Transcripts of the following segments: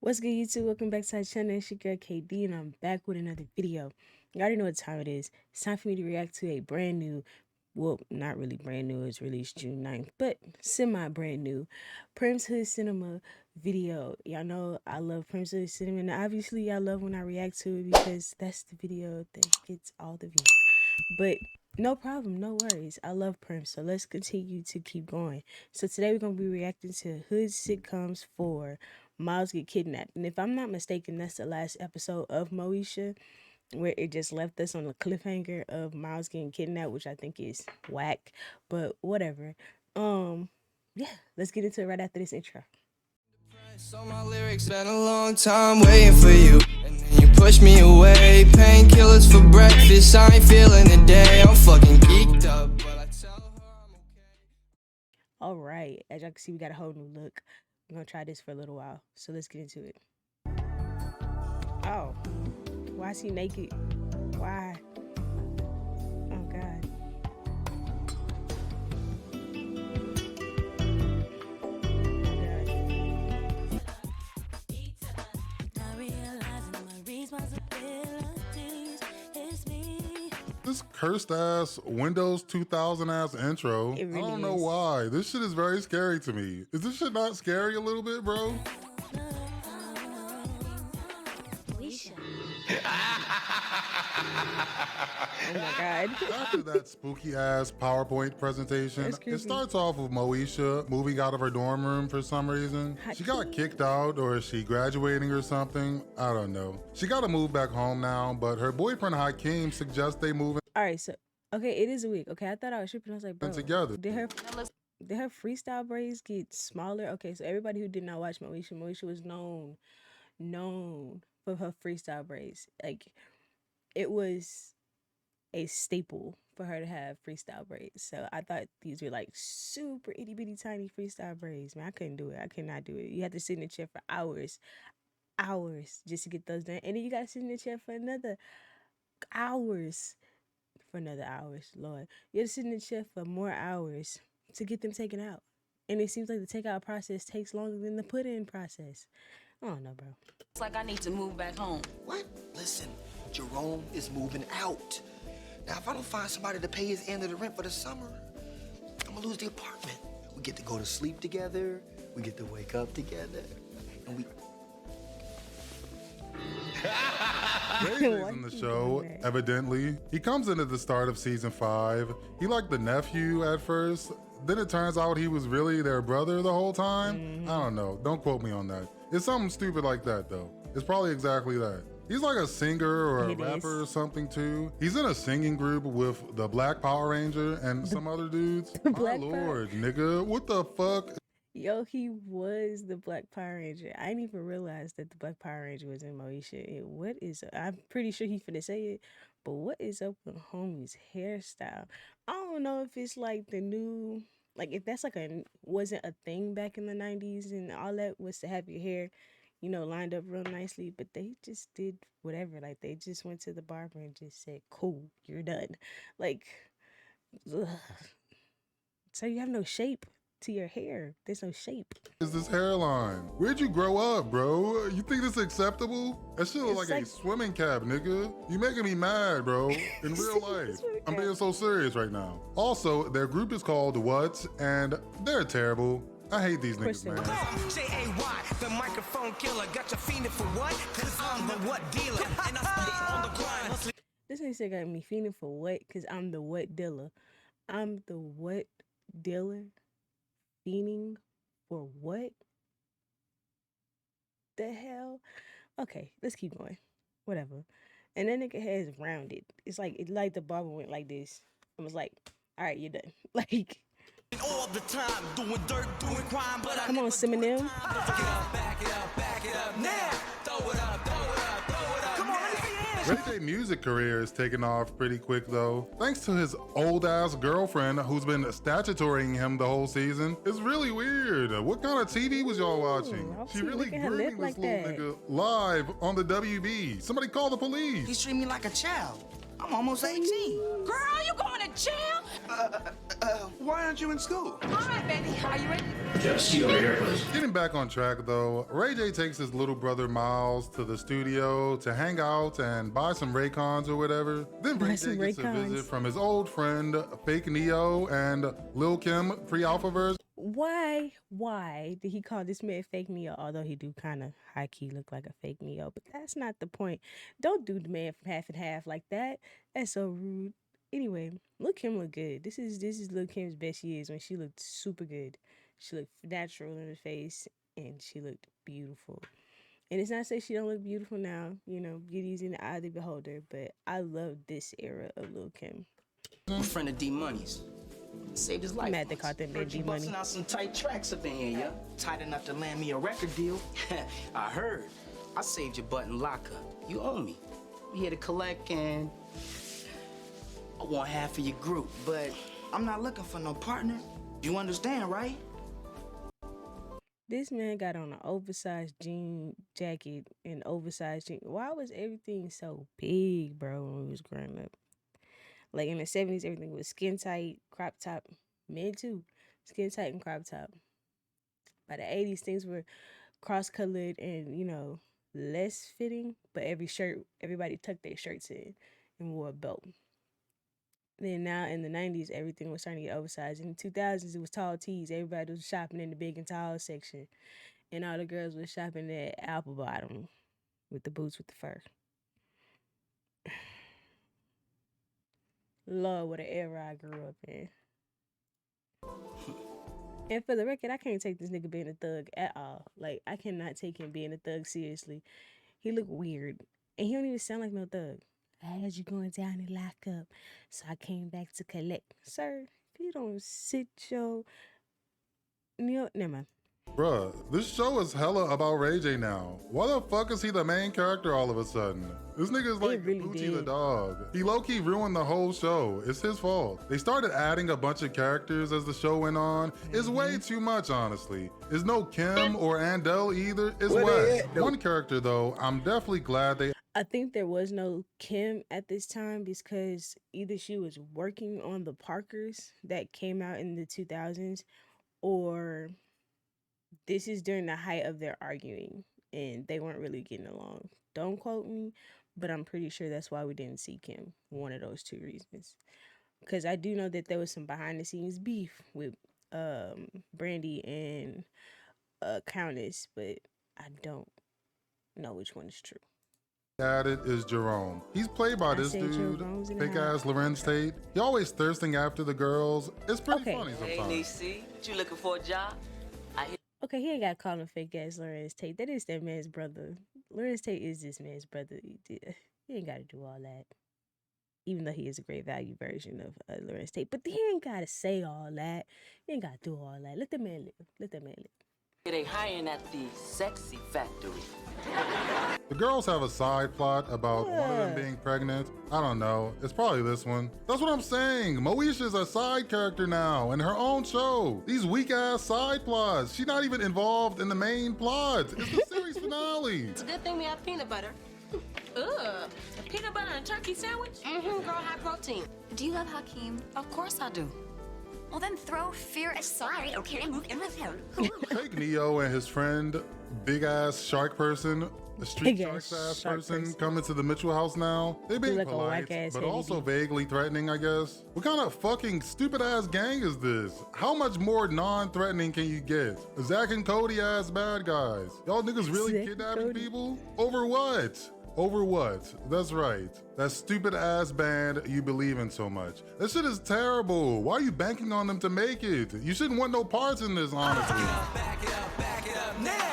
What's good, YouTube? Welcome back to our channel. It's your girl KD, and I'm back with another video. You already know what time it is. It's time for me to react to a brand new, well, not really brand new, it's released June 9th, but semi-brand new Primm's Hood Cinema video. Y'all know I love Primm's Hood Cinema, and obviously I love when I react to it because that's the video that gets all the views. But no problem, no worries. I love Primm, so let's continue to keep going. So today we're going to be reacting to Hood Sitcoms for Myles Get Kidnapped. And if I'm not mistaken, that's the last episode of Moesha, where it just left us on a cliffhanger of Myles getting kidnapped, which I think is whack, but whatever. Yeah, let's get into it right after this intro. So my lyrics been a long time waiting for you, and then you push me away. Painkillers for breakfast, I ain't feeling the day. I'm fucking geeked up, but I tell her I'm okay. All right, as y'all can see, we got a whole new look. I'm gonna try this for a little while, so let's get into it. Oh, why is he naked? Why? Oh God. This cursed ass Windows 2000 ass intro. It really I don't know is. why. This shit is very scary to me. Is this shit not scary a little bit, bro? Oh my God. After that spooky ass PowerPoint presentation, That's creepy. it starts off with Moesha moving out of her dorm room for some reason. She got kicked out, or is she graduating or something? I don't know. She gotta move back home now, but her boyfriend Hakeem suggests they move All right, so okay, it is a wig. Okay, I thought I was tripping. I was like, bro, in together. did her freestyle braids get smaller? Okay, so everybody who did not watch Moesha, Moesha was known for her freestyle braids. Like, it was a staple for her to have freestyle braids. So I thought these were like super itty bitty tiny freestyle braids. Man, I couldn't do it. I could not do it. You had to sit in the chair for hours just to get those done, and then you got to sit in the chair for another hours. Lord, you had to sit in the chair for more hours to get them taken out. And it seems like the takeout process takes longer than the put in process. I don't know, bro. It's like I need to move back home. What? Listen, Jerome is moving out. Now, if I don't find somebody to pay his end of the rent for the summer, I'm gonna lose the apartment. We get to go to sleep together, we get to wake up together, and we... Ray is in the show, evidently. He comes in at the start of season 5. He liked the nephew at first. Then it turns out he was really their brother the whole time. I don't know. Don't quote me on that. It's something stupid like that, though. It's probably exactly that. He's like a singer or a rapper or something, too. He's in a singing group with the Black Power Ranger and some other dudes. My Black lord, nigga. What the fuck? Yo, he was the Black Power Ranger. I didn't even realize that the Black Power Ranger was in Moesha. What is... I'm pretty sure he finna say it, but what is up with homie's hairstyle? I don't know if it's like the new... Like, if that's like wasn't a thing back in the 90s and all that was to have your hair, you know, lined up real nicely, but they just did whatever. Like, they just went to the barber and just said, cool, you're done. Like, ugh. So you have no shape to your hair. There's no shape. Is this hairline? Where'd you grow up, bro? You think this acceptable? That shit look like a swimming cap, nigga. You making me mad, bro. In real life. I'm being so serious right now. Also, their group is called What, and they're terrible. I hate these niggas, man. J-A-Y, the microphone killer. Got you feeling for what? Cause I'm the what dealer, and I stay on the grind. This nigga said got me feeling for what? Cause I'm the what dealer. I'm the what dealer? Fiending for what? The hell? Okay, let's keep going. Whatever. And that nigga hair is rounded. It's like the barber went like this. I was like, all right, you're done. Like, All the time, doing dirt, doing crime, but come on, Siminem. back it up now. Throw it up. Come on, let me see your hands. Ray J music career is taking off pretty quick though. Thanks to his old ass girlfriend who's been statutorying him the whole season. It's really weird. What kind of TV was y'all watching? She really grooming this little nigga live on the WB. Somebody call the police. He's treating me like a child. I'm almost 18. Girl, you going to jail? Why aren't you in school? All right, baby. Are you ready? Just see over here, please. Getting back on track though, Ray J takes his little brother Myles to the studio to hang out and buy some Raycons or whatever. Then Ray J gets a visit from his old friend Fake Neo and Lil Kim pre-alpha. Why did he call this man Fake Neo? Although he do kind of high-key look like a fake Neo, but that's not the point. Don't do the man from half and half like that. That's so rude. Anyway, Lil Kim look good. This is Lil Kim's best years when she looked super good. She looked natural in her face and she looked beautiful. And it's not to say she don't look beautiful now, you know, beauty's in the eye of the beholder, but I love this era of Lil Kim. I'm a friend of D Money's. Saved his life. Mad they caught that man D Money. Busting out some tight tracks up in here, yeah? Tight enough to land me a record deal. I heard. I saved your butt in lockup. You owe me. I'm here to collect and I want half of your group, but I'm not looking for no partner. You understand, right? This man got on an oversized jean jacket and oversized jean. Why was everything so big, bro, when we was growing up? Like in the 70s, everything was skin tight, crop top. Men too, skin tight and crop top. By the 80s, things were cross-colored and, you know, less fitting. But everybody tucked their shirts in and wore a belt. Then now in the 90s, everything was starting to get oversized. In the 2000s, it was tall tees. Everybody was shopping in the big and tall section. And all the girls were shopping at apple bottom with the boots with the fur. Lord, what an era I grew up in. And for the record, I can't take this nigga being a thug at all. Like, I cannot take him being a thug seriously. He look weird. And he don't even sound like no thug. I had you going down and lock up, so I came back to collect. Sir, if you don't sit your... Never mind. Bruh, this show is hella about Ray J now. Why the fuck is he the main character all of a sudden? This nigga is like really Poochie the did. dog. He low-key ruined the whole show. It's his fault. They started adding a bunch of characters as the show went on. It's way too much, honestly. It's no Kim or Andel either. It's Wes. One character though, I'm definitely glad they... I think there was no Kim at this time because either she was working on the Parkers that came out in the 2000s, or this is during the height of their arguing and they weren't really getting along. Don't quote me, but I'm pretty sure that's why we didn't see Kim. One of those two reasons. Because I do know that there was some behind the scenes beef with Brandy and Countess, but I don't know which one is true. Added is Jerome. He's played by this dude, fake ass Lorenz Tate. He always thirsting after the girls. It's pretty funny sometimes. Hey, Niecy, you looking for a job? Okay, he ain't got to call him fake ass Lorenz Tate. That is that man's brother. Lorenz Tate is this man's brother. He ain't got to do all that. Even though he is a great value version of Lorenz Tate. But he ain't got to say all that. He ain't got to do all that. Let the man live. Let that man live. They hiring at the sexy factory. The girls have a side plot about one of them being pregnant. I don't know. It's probably this one. That's what I'm saying. Moesha's a side character now in her own show. These weak ass side plots. She's not even involved in the main plot. It's the series finale. It's a good thing we have peanut butter. Ugh, a peanut butter and turkey sandwich? Mm-hmm, girl, high protein. Do you love Hakeem? Of course I do. Well, then throw fear aside, okay, and move in with him. Fake Neo and his friend, big ass shark person, a street shark ass person, coming to the Mitchell house now. They being like polite, but also vaguely threatening, I guess. What kind of fucking stupid ass gang is this? How much more non-threatening can you get? Zach and Cody ass bad guys. Y'all niggas really kidnapping people? Over what? Over what? That's right. That stupid ass band you believe in so much. That shit is terrible. Why are you banking on them to make it? You shouldn't want no parts in this, honestly.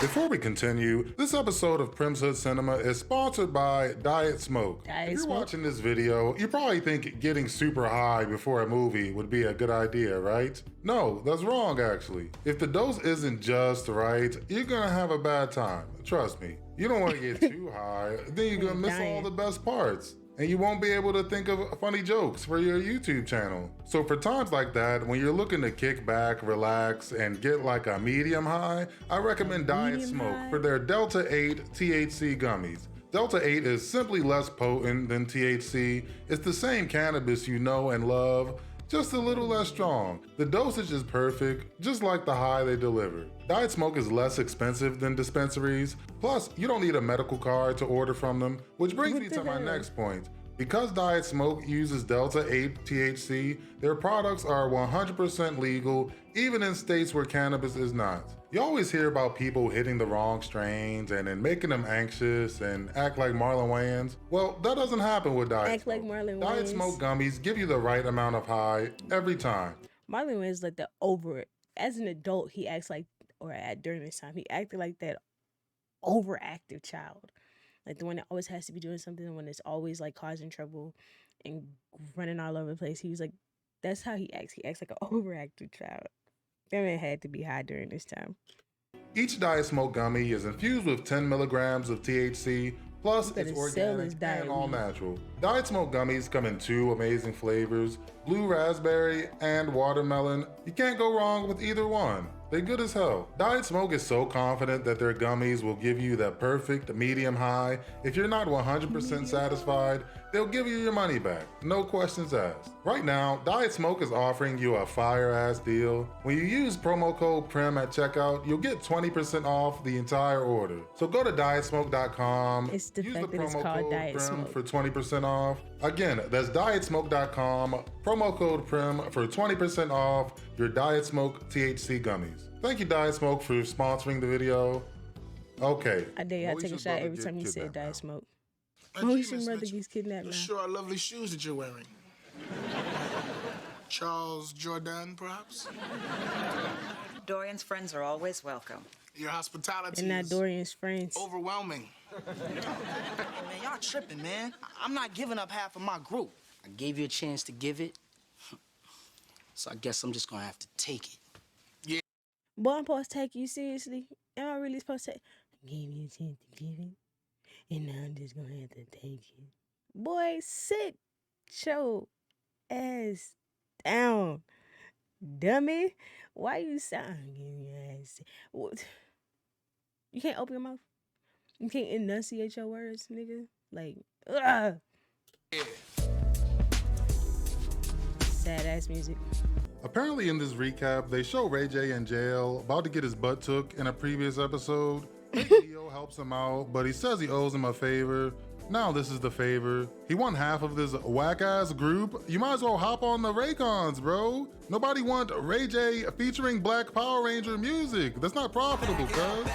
Before we continue, this episode of Primm's Hood Cinema is sponsored by Diet Smoke. If you're watching this video, you probably think getting super high before a movie would be a good idea, right? No, that's wrong actually. If the dose isn't just right, you're gonna have a bad time. Trust me. You don't want to get too high, then you're gonna miss all the best parts. And you won't be able to think of funny jokes for your YouTube channel. So for times like that, when you're looking to kick back, relax, and get like a medium high, I recommend Diet Smoke for their Delta 8 THC gummies. Delta 8 is simply less potent than THC. It's the same cannabis you know and love, just a little less strong. The dosage is perfect, just like the high they deliver. Diet Smoke is less expensive than dispensaries, plus you don't need a medical card to order from them, which brings me to my next point. Because Diet Smoke uses Delta 8 THC, their products are 100% legal, even in states where cannabis is not. You always hear about people hitting the wrong strains and then making them anxious and act like Marlon Wayans. Well, that doesn't happen with Diet Smoke. Like Marlon Diet Wayans. Smoke gummies give you the right amount of high every time. Marlon Wayans like as an adult, he acts like, during this time, he acted like that overactive child. Like the one that always has to be doing something, the one that's always like causing trouble and running all over the place. He was like, that's how he acts. He acts like an overactive child. That man had to be high during this time. Each Diet Smoke gummy is infused with 10 milligrams of THC, plus it's organic and all natural. Diet Smoke gummies come in 2 amazing flavors, blue raspberry and watermelon. You can't go wrong with either one. They're good as hell. Diet Smoke is so confident that their gummies will give you that perfect medium high. If you're not 100% satisfied, they'll give you your money back. No questions asked. Right now, Diet Smoke is offering you a fire-ass deal. When you use promo code primm at checkout, you'll get 20% off the entire order. So go to dietsmoke.com, It's the use fact the that it's promo called code Diet primm Smoke. for 20% off. Again, that's dietsmoke.com, promo code primm for 20% off your Diet Smoke THC gummies. Thank you, Diet Smoke, for sponsoring the video. Okay. I dare y'all take a Moesha's shot brother every get time you said kidnapped now. Diet Smoke. Moesha's brother gets kidnapped now. Sure are lovely shoes that you're wearing. Charles Jordan, perhaps? Dorian's friends are always welcome. Your hospitality And not is Dorian's friends. overwhelming. Hey, man, y'all tripping, man. I'm not giving up half of my group. I gave you a chance to give it, so I guess I'm just gonna have to take it. Boy, I'm supposed to take you seriously. Am I really supposed to? I gave you a chance to give it, and now I'm just gonna have to take it. Boy, sit your ass down, dummy. Why you sound? Give your ass. What? You can't open your mouth. You can't enunciate your words, nigga. Like, ugh. Sad ass music. Apparently in this recap, they show Ray J in jail, about to get his butt took in a previous episode. Leo helps him out, but he says he owes him a favor. Now this is the favor. He won half of this whack-ass group. You might as well hop on the Raycons, bro. Nobody want Ray J featuring Black Power Ranger music. That's not profitable, cuz.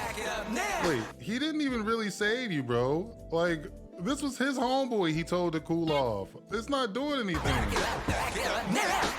Wait, he didn't even really save you, bro. Like, this was his homeboy he told to cool off. It's not doing anything.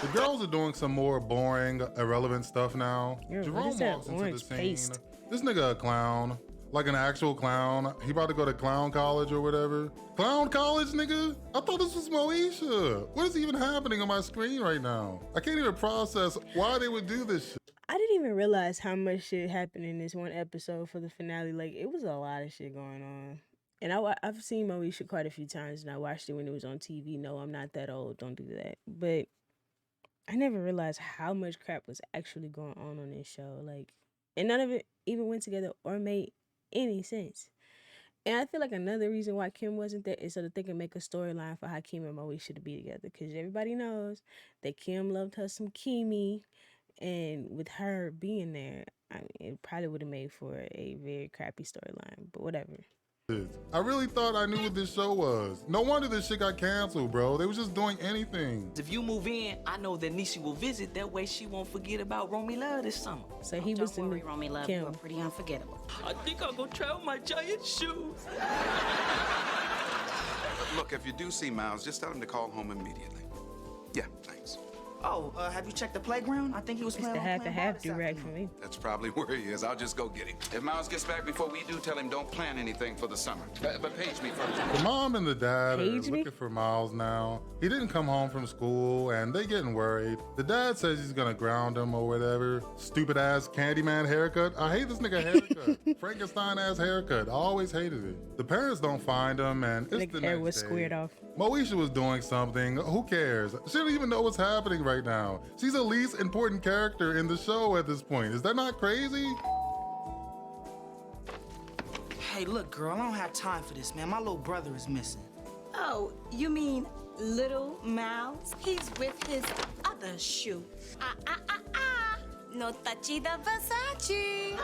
The girls are doing some more boring, irrelevant stuff now. Jerome walks into the scene. This nigga a clown. Like an actual clown. He about to go to clown college or whatever. Clown college, nigga? I thought this was Moesha. What is even happening on my screen right now? I can't even process why they would do this shit. I didn't even realize how much shit happened in this one episode for the finale. Like, it was a lot of shit going on. And I've seen Moesha quite a few times, and I watched it when it was on TV. No, I'm not that old. Don't do that. But I never realized how much crap was actually going on this show. Like, and none of it even went together or made any sense. And I feel like another reason why Kim wasn't there is so that they can make a storyline for how Kim and Moesha to be together. Because everybody knows that Kim loved her some Kimi, and with her being there, I mean, it probably would have made for a very crappy storyline. But whatever. I really thought I knew what this show was. No wonder this shit got canceled, bro. They was just doing anything. If you move in, I know that Nishi will visit. That way she won't forget about Romy Love this summer. So he was in the Romy Love, Kim. you are pretty unforgettable. I think I'll go try on my giant shoes. Look, if you do see Myles, just tell him to call home immediately. Yeah, thanks. Oh, have you checked the playground? I think he was It's playing. the half and half direct for me. That's probably where he is. I'll just go get him. If Myles gets back before we do, tell him don't plan anything for the summer. But page me first. The mom and the dad are Page me? looking for Myles now. He didn't come home from school and they getting worried. The dad says he's gonna ground him or whatever. Stupid ass Candyman haircut. I hate this nigga haircut. Frankenstein ass haircut. I always hated it. The parents don't find him and it's the hair next was day. squared off. Moesha was doing something. Who cares? She don't even know what's happening right now. She's the least important character in the show at this point. Is that not crazy? Hey, look, girl, I don't have time for this, man. My little brother is missing. Oh, you mean little Myles? He's with his other shoe. No touchy the Versace.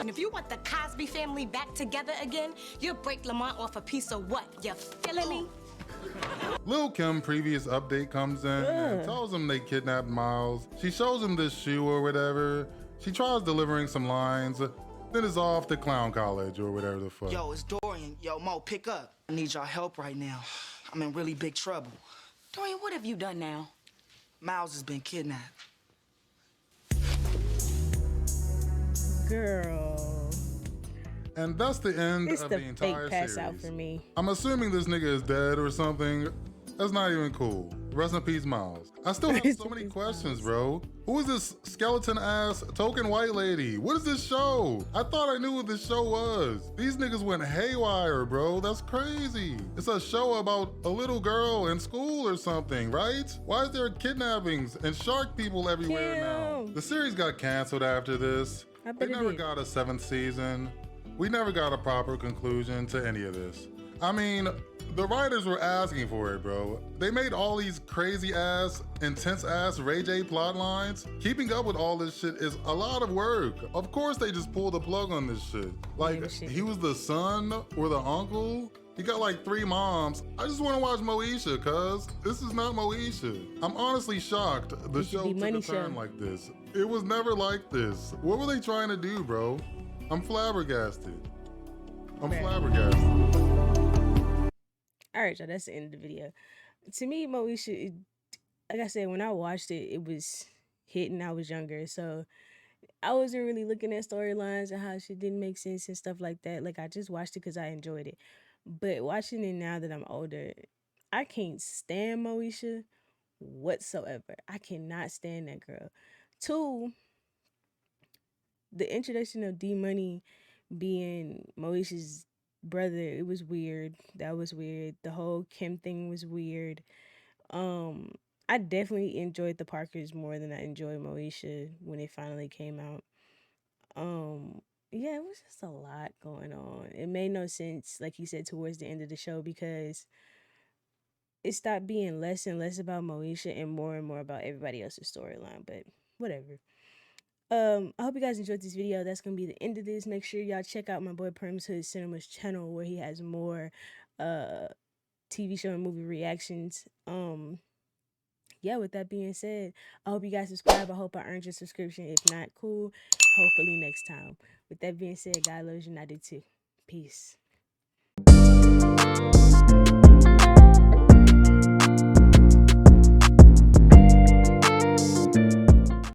And if you want the Cosby family back together again, you'll break Lamont off a piece of what? You feeling me? Lil' Kim previous update comes in and tells him they kidnapped Myles. She shows him this shoe or whatever. She tries delivering some lines, then is off to clown college or whatever the fuck. Yo, it's Dorian. Yo, Mo, pick up. I need y'all help right now. I'm in really big trouble. Dorian, what have you done now? Myles has been kidnapped. Girl. And that's the end It's of the the entire fake pass series. out for me. I'm assuming this nigga is dead or something. That's not even cool. Rest in peace, Myles. I still have so many questions, bro. Who is this skeleton-ass token white lady? What is this show? I thought I knew what this show was. These niggas went haywire, bro. That's crazy. It's a show about a little girl in school or something, right? Why is there kidnappings and shark people everywhere now? The series got canceled after this. They never got a 7th season. We never got a proper conclusion to any of this. I mean, the writers were asking for it, bro. They made all these crazy ass, intense ass Ray J plot lines. Keeping up with all this shit is a lot of work. Of course they just pulled the plug on this shit. Like, he was the son or the uncle. He got like 3 moms. I just want to watch Moesha, cuz this is not Moesha. I'm honestly shocked the show took a turn like this. It was never like this. What were they trying to do, bro? I'm flabbergasted. I'm flabbergasted. All right, y'all, that's the end of the video. To me, Moesha, like I said, when I watched it, it was hitting. I was younger, so I wasn't really looking at storylines and how shit didn't make sense and stuff like that. Like, I just watched it because I enjoyed it. But watching it now that I'm older, I can't stand Moesha whatsoever. I cannot stand that girl. 2, the introduction of D-Money being Moesha's brother, it was weird. That was weird. The whole Kim thing was weird. I definitely enjoyed the Parkers more than I enjoyed Moesha when it finally came out. Yeah, it was just a lot going on. It made no sense, like you said, towards the end of the show, because it stopped being less and less about Moesha and more about everybody else's storyline. But whatever. I hope you guys enjoyed this video. That's gonna be the end of this. Make sure y'all check out my boy Primm's Hood Cinema's channel, where he has more TV show and movie reactions. Yeah, with that being said, I hope you guys subscribe. I hope I earned your subscription. If not, cool. Hopefully next time. With that being said, God loves you and I do too. Peace.